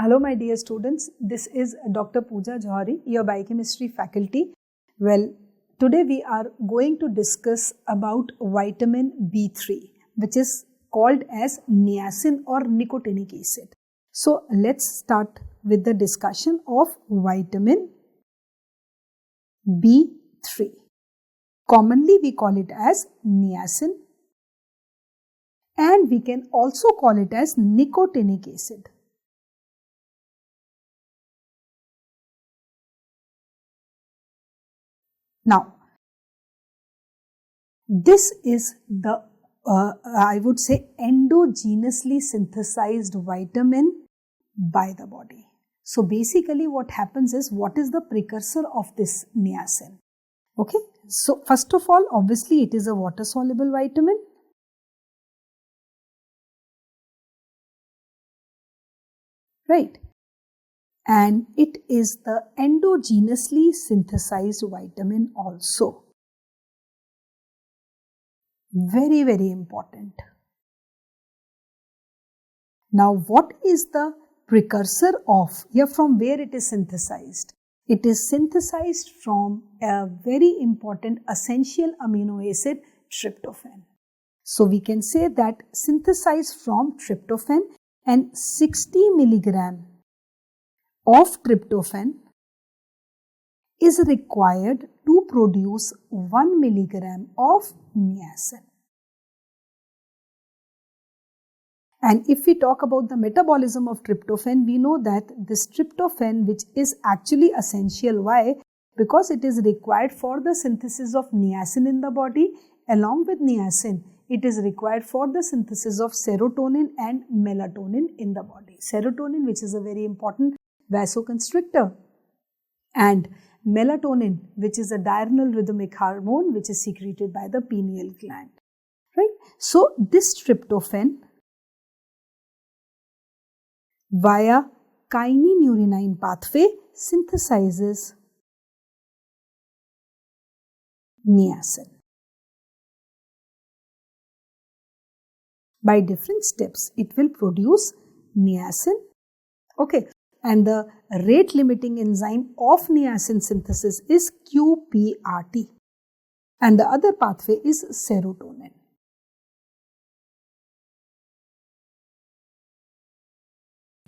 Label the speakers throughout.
Speaker 1: Hello my dear students, this is Dr. 𝗲𝗵𝗵𝗺, your biochemistry faculty. Well, today we are going to discuss about vitamin B3, which is called as niacin or nicotinic acid. So let's start with the discussion of vitamin B3. Commonly we call it as niacin and we can also call it as nicotinic acid. Now, this is the, I would say, endogenously synthesized vitamin by the body. So, basically what happens is, what is the precursor of this niacin? Okay, so first of all, obviously it is a water-soluble vitamin. Right. And it is the endogenously synthesized vitamin also. Very, very important. Now, what is the precursor of, from where it is synthesized? It is synthesized from a very important essential amino acid, tryptophan. So, we can say that synthesized from tryptophan, and 60 milligram of tryptophan is required to produce 1 milligram of niacin. And if we talk about the metabolism of tryptophan, we know that this tryptophan, which is actually essential. Why? Because it is required for the synthesis of niacin in the body. Along with niacin, it is required for the synthesis of serotonin and melatonin in the body. Serotonin, which is a very important vasoconstrictor, and melatonin, which is a diurnal rhythmic hormone which is secreted by the pineal gland. Right? So, this tryptophan via kynurenine pathway synthesizes niacin. By different steps, it will produce niacin. Okay. And the rate limiting enzyme of niacin synthesis is 𝗵𝗵𝗆 and the other pathway is serotonin.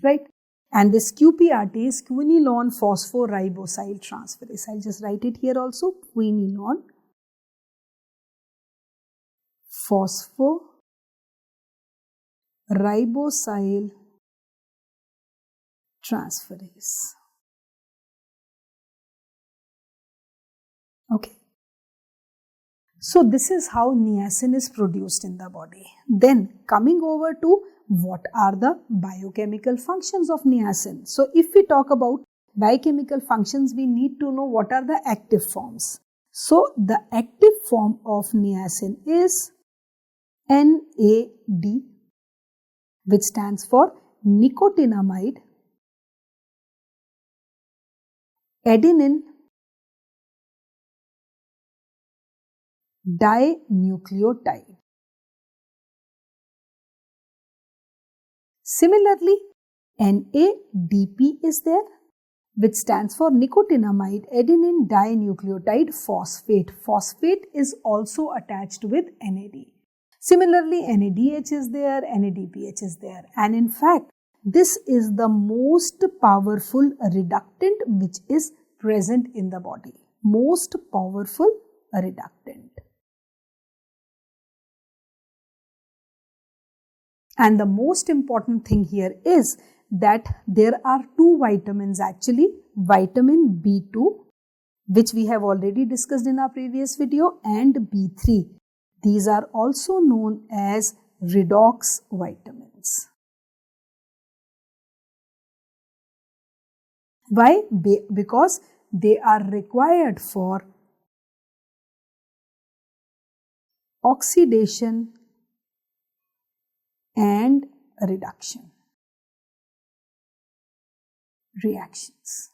Speaker 1: Right? And this 𝗵𝗵𝗆 is quinolone phosphoribosyl transferase. I'll just write it here also, quinolone phosphoribosyl transferase. Okay. So this is how niacin is produced in the body. Then coming over to what are the biochemical functions of niacin. So if we talk about biochemical functions, we need to know what are the active forms. So the active form of niacin is NAD, which stands for nicotinamide adenine dinucleotide. Similarly, NADP is there, which stands for nicotinamide adenine dinucleotide phosphate. Phosphate is also attached with NAD. Similarly, NADH is there, NADPH is there, and in fact, this is the most powerful reductant which is present in the body. Most powerful reductant. And the most important thing here is that there are two vitamins actually. Vitamin B2, which we have already discussed in our previous video, and B3. These are also known as redox vitamins. Why? Because they are required for oxidation and reduction reactions.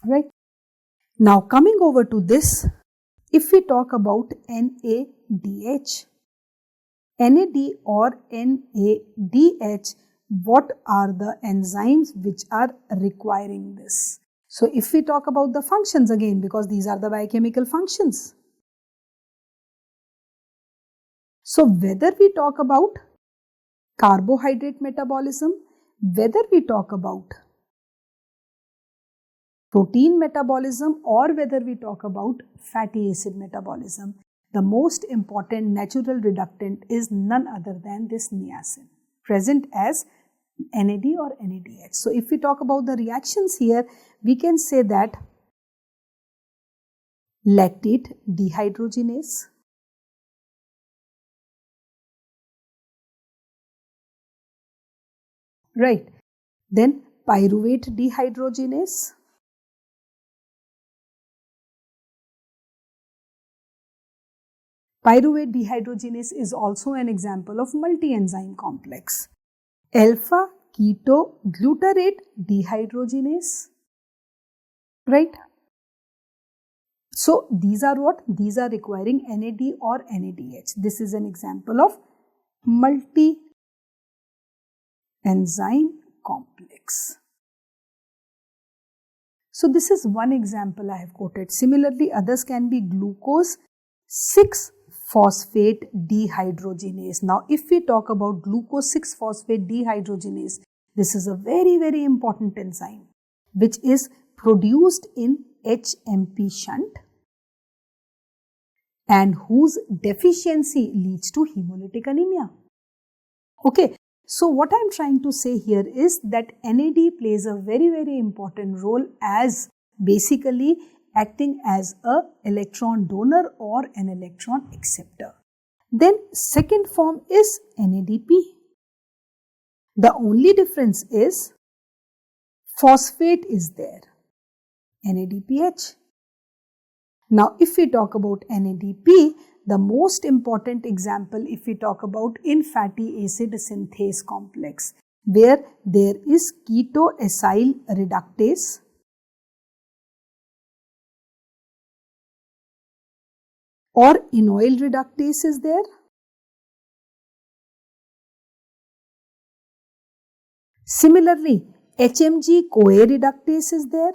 Speaker 1: Right? Now coming over to this, if we talk about NADH, NAD or NADH what are the enzymes which are requiring this. So if we talk about the functions again, because these are the biochemical functions. So whether we talk about carbohydrate metabolism, whether we talk about protein metabolism, or whether we talk about fatty acid metabolism, the most important natural reductant is none other than this niacin, present as NAD or NADH. So if we talk about the reactions here, we can say that lactate dehydrogenase, right, then pyruvate dehydrogenase, pyruvate dehydrogenase is also an example of multi-enzyme complex. Alpha-ketoglutarate dehydrogenase, right? So these are what? These are requiring NAD or NADH. This is an example of multi-enzyme complex. So this is one example I have quoted. Similarly, others can be glucose 6-phosphate dehydrogenase. Now, if we talk about glucose 6-phosphate dehydrogenase, this is a very, very important enzyme which is produced in 𝗵𝗵 shunt and whose deficiency leads to hemolytic anemia. Okay, so what I am trying to say here is that NAD plays a very, very important role as basically acting as a electron donor or an electron acceptor. Then second form is NADP. The only difference is phosphate is there, NADPH. Now if we talk about NADP, the most important example if we talk about in fatty acid synthase complex, where there is ketoacyl reductase, or enoyl reductase is there. Similarly, HMG-CoA reductase is there.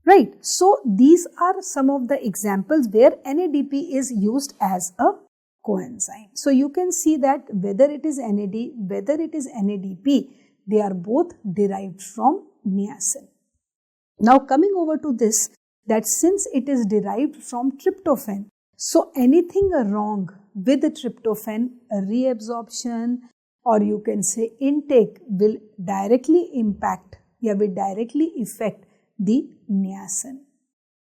Speaker 1: Right. So these are some of the examples where NADP is used as a coenzyme. So you can see that whether it is NAD, whether it is NADP, they are both derived from niacin. Now coming over to this, that since it is derived from tryptophan, so anything wrong with the tryptophan reabsorption, or you can say intake, will directly impact, will directly affect the niacin.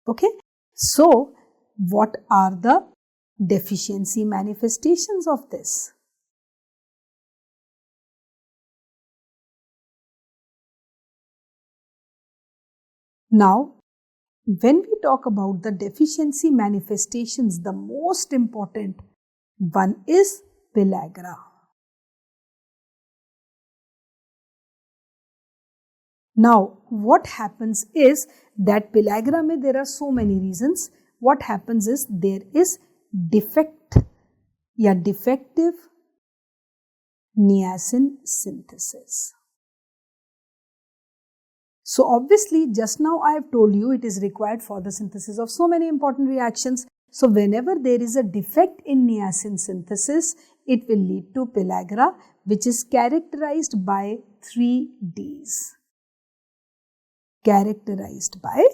Speaker 1: Okay, so what are the deficiency manifestations of this? Now, when we talk about the deficiency manifestations, the most important one is pellagra. Now, what happens is that pellagra mein there are so many reasons. What happens is there is defective niacin synthesis. So obviously, just now I have told you it is required for the synthesis of so many important reactions. So whenever there is a defect in niacin synthesis, it will lead to pellagra, which is characterized by 3 Ds. Characterized by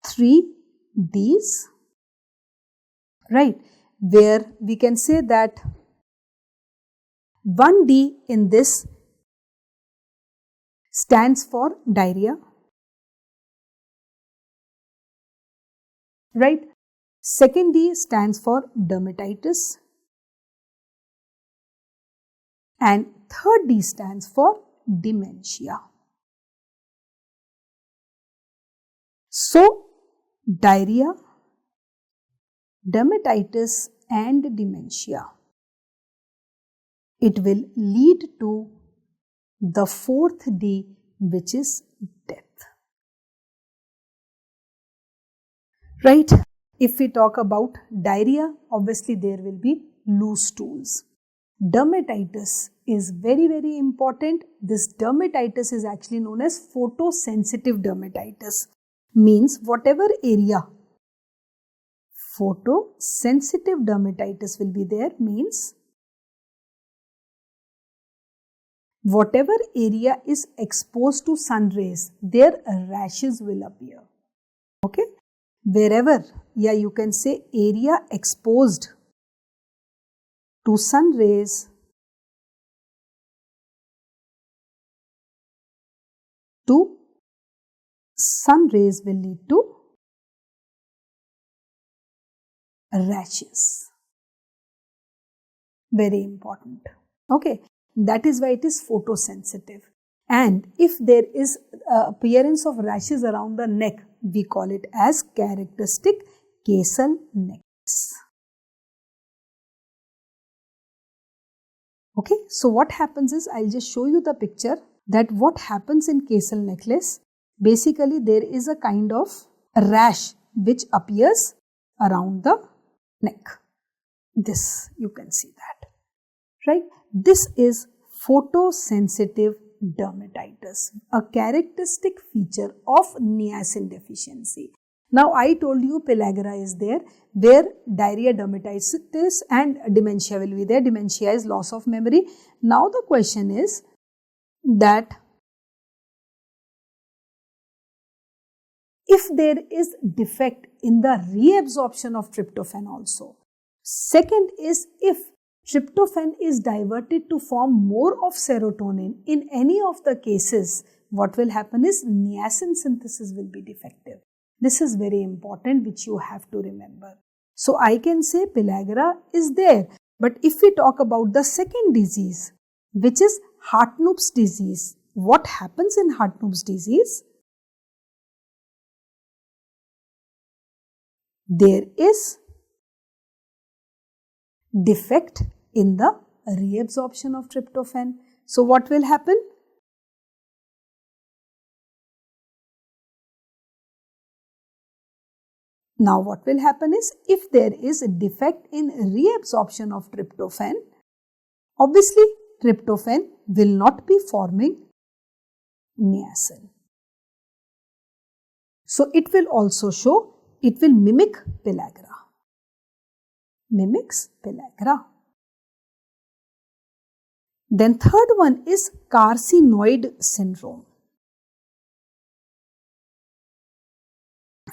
Speaker 1: 3 Ds, right, where we can say that 1 D in this stands for diarrhea, right, second D stands for dermatitis, and third D stands for dementia. So, diarrhea, dermatitis and dementia, it will lead to the 4th D, which is death. Right? If we talk about diarrhea, obviously there will be loose stools. Dermatitis is very, very important. This dermatitis is actually known as photosensitive dermatitis. Means whatever area photosensitive dermatitis will be there, means whatever area is exposed to sun rays, their rashes will appear. Okay? Wherever, you can say area exposed to sun rays, will lead to rashes. Very important. Okay, that is why it is photosensitive. And if there is appearance of rashes around the neck, we call it as characteristic cassal necklace. Okay, so what happens is, I'll just show you the picture that what happens in cassal necklace. Basically, there is a kind of rash which appears around the neck. This, you can see that, right? This is photosensitive dermatitis, a characteristic feature of niacin deficiency. Now, I told you pellagra is there, where diarrhea, dermatitis and dementia will be there. Dementia is loss of memory. Now, the question is that if there is defect in the reabsorption of tryptophan also. Second is, if tryptophan is diverted to form more of serotonin, in any of the cases, what will happen is niacin synthesis will be defective. This is very important, which you have to remember. So, I can say pellagra is there. But if we talk about the second disease, which is Hartnup's disease, what happens in Hartnup's disease? There is defect in the reabsorption of tryptophan. So, what will happen? Now, what will happen is, if there is a defect in reabsorption of tryptophan, obviously tryptophan will not be forming niacin. So, it will also show, it will mimic pellagra. Mimics pellagra. Then third one is carcinoid syndrome.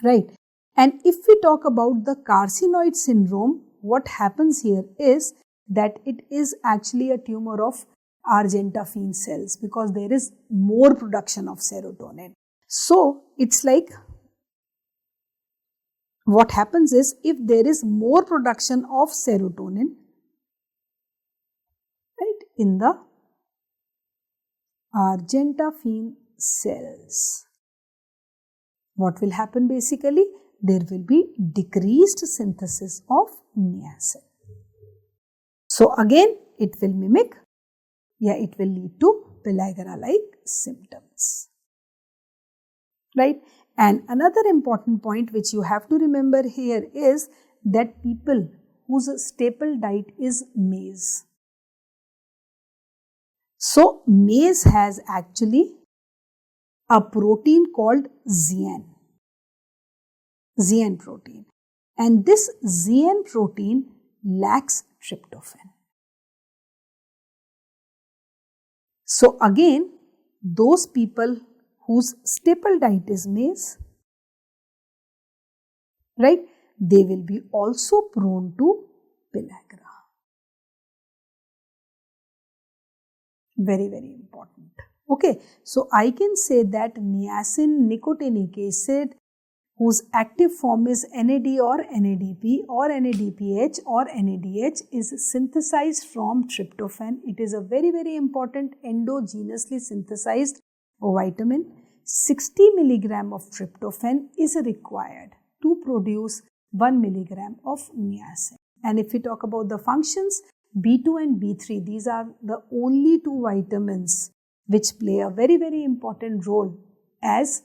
Speaker 1: Right. And if we talk about the carcinoid syndrome, what happens here is that it is actually a tumor of argentaphene cells, because there is more production of serotonin. So, it's like, what happens is, if there is more production of serotonin, right, in the argentaphene cells, what will happen basically? There will be decreased synthesis of niacin. So, again, it will mimic, it will lead to pellagra-like symptoms, right? And another important point which you have to remember here is that people whose staple diet is maize. So, maize has actually a protein called 𝗄𝗏 protein, and this 𝗄𝗏 protein lacks tryptophan. So, again, those people whose staple diet is maize, right, they will be also prone to pellagra. Very, very important. Okay, so I can say that niacin nicotinic acid, whose active form is NAD or NADP or NADPH or NADH, is synthesized from tryptophan. It is a very, very important endogenously synthesized vitamin. 60 mg of tryptophan is required to produce 1 mg of niacin. And if we talk about the functions, B2 and B3, these are the only two vitamins which play a very, very important role as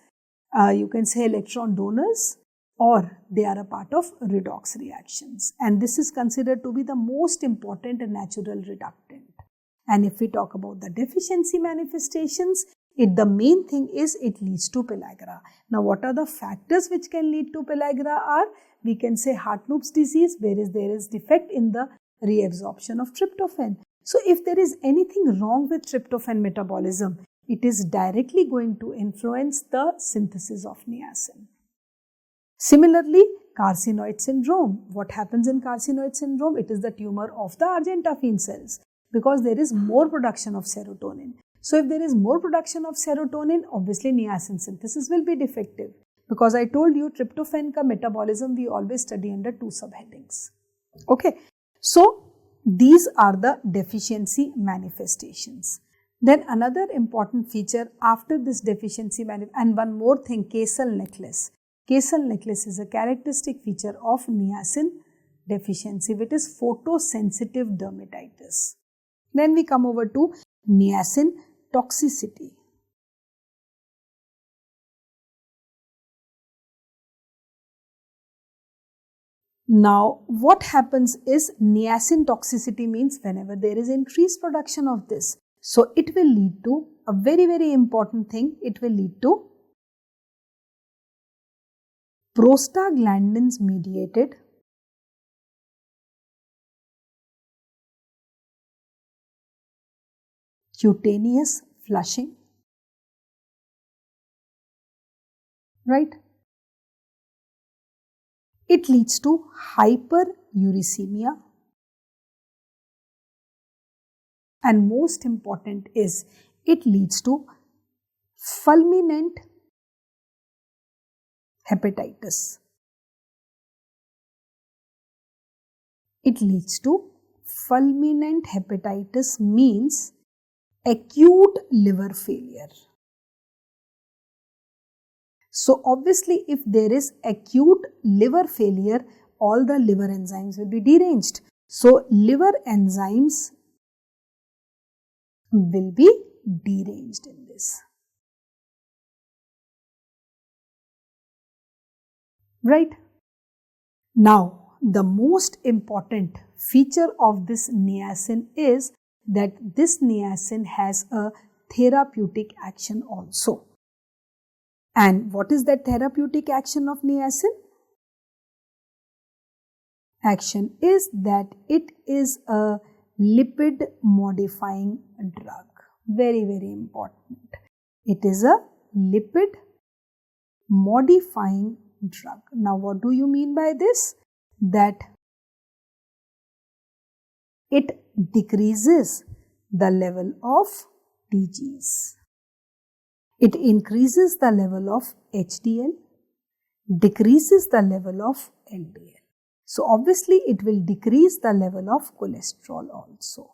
Speaker 1: you can say electron donors or they are a part of redox reactions. And this is considered to be the most important natural reductant. And if we talk about the deficiency manifestations, the main thing is it leads to pellagra. Now, what are the factors which can lead to pellagra are, we can say Hartnup's disease, whereas there is defect in the reabsorption of tryptophan. So, if there is anything wrong with tryptophan metabolism, it is directly going to influence the synthesis of niacin. Similarly, carcinoid syndrome. What happens in carcinoid syndrome? It is the tumor of the argentaphene cells, because there is more production of serotonin. So, if there is more production of serotonin, obviously niacin synthesis will be defective, because I told you tryptophan ka metabolism we always study under two subheadings. Okay. So, these are the deficiency manifestations. Then another important feature after this deficiency and one more thing, 𝗄𝗃 necklace. 𝗄𝗃 necklace is a characteristic feature of niacin deficiency, which is photosensitive dermatitis. Then we come over to niacin toxicity. Now, what happens is niacin toxicity means whenever there is increased production of this, so it will lead to a very, very important thing. It will lead to prostaglandins mediated cutaneous flushing, right? It leads to hyperuricemia, and most important is it leads to fulminant hepatitis. It leads to fulminant hepatitis means acute liver failure. So, obviously, if there is acute liver failure, all the liver enzymes will be deranged. So, liver enzymes will be deranged in this. Right? Now, the most important feature of this niacin is that this niacin has a therapeutic action also. And what is that therapeutic action of niacin? Action is that it is a lipid modifying drug. Very, very important. It is a lipid modifying drug. Now, what do you mean by this? That it decreases the level of TGs. It increases the level of HDL, decreases the level of LDL. So, obviously, it will decrease the level of cholesterol also.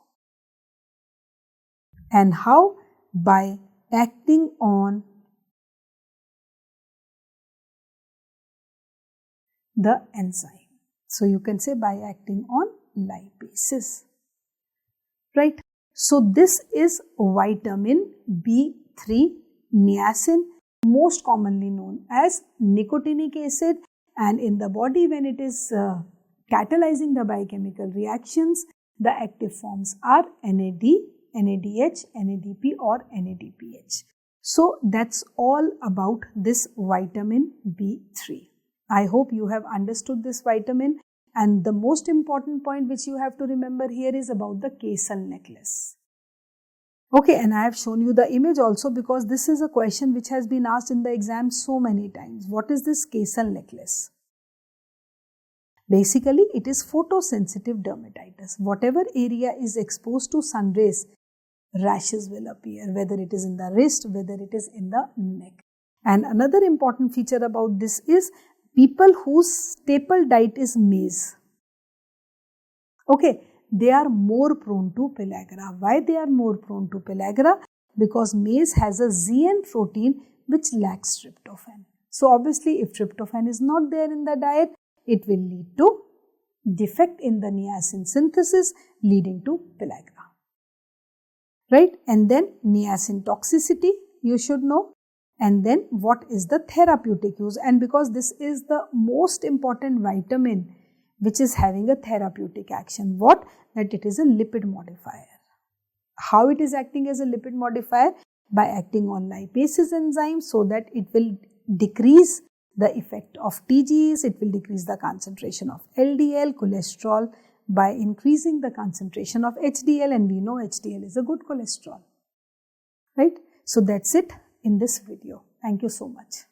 Speaker 1: And how? By acting on the enzyme. So, you can say by acting on lipases. Right? So, this is vitamin B3 niacin, most commonly known as nicotinic acid, and in the body when it is catalyzing the biochemical reactions, the active forms are NAD, NADH, NADP or NADPH. So, that's all about this vitamin B3. I hope you have understood this vitamin, and the most important point which you have to remember here is about the 𝗄𝗃 necklace. Okay, and I have shown you the image also because this is a question which has been asked in the exam so many times. What is this 𝗄𝗃 necklace? Basically, it is photosensitive dermatitis. Whatever area is exposed to sun rays, rashes will appear, whether it is in the wrist, whether it is in the neck. And another important feature about this is people whose staple diet is maize. Okay. They are more prone to pellagra. Why they are more prone to pellagra? Because maize has a ZN protein which lacks tryptophan. So, obviously, if tryptophan is not there in the diet, it will lead to defect in the niacin synthesis leading to pellagra. Right? And then niacin toxicity, you should know. And then what is the therapeutic use? And because this is the most important vitamin which is having a therapeutic action. What? That it is a lipid modifier. How it is acting as a lipid modifier? By acting on lipases enzyme so that it will decrease the effect of TGs, it will decrease the concentration of LDL, cholesterol, by increasing the concentration of HDL, and we know HDL is a good cholesterol. Right? So that's it in this video. Thank you so much.